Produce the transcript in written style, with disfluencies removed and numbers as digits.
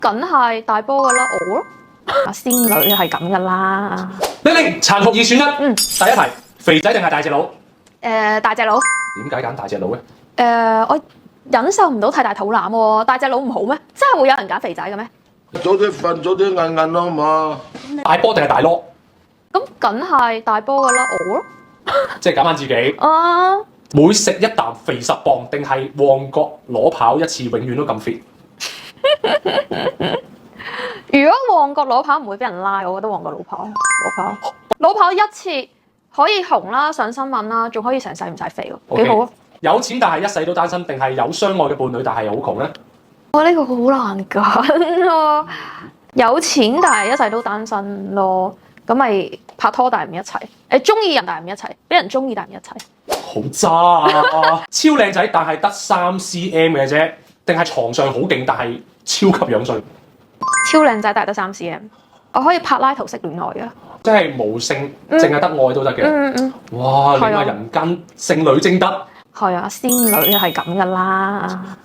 梗係大波噶啦，我咯。仙女係咁噶啦。玲玲，殘酷二選一。第一題，肥仔定係大隻佬？大隻佬。點解揀大隻佬咧？我忍受唔到太大肚腩喎，大隻佬唔好咩？真係會有人揀肥仔嘅咩？早啲瞓，早啲晏咯嘛。大波定係大攞？咁梗係大波噶啦，我咯。即係揀翻自己。啊，每食一啖肥10磅，定係旺角攞跑一次永遠都咁 fit？如果旺角攞跑唔會俾人拉，我覺得旺角攞跑一次可以紅啦，上新聞啦，仲可以成世唔使肥喎，幾好啊！有錢但係一世都單身，定係有相愛嘅伴侶但係好窮咧？我呢個好難揀咯，有錢但係一世都單身咯，咁咪拍拖但係唔一齊，中意人但係唔一齊，俾人中意但係唔一齊。好渣啊！超靚仔但係得3cm 嘅啫，定係床上好勁但係超級樣衰？超靚仔但係得3cm，我可以柏拉圖式戀愛㗎，即係無性，淨係得愛都得嘅。哇！你話人間聖女貞德。係啊，仙女係咁噶啦。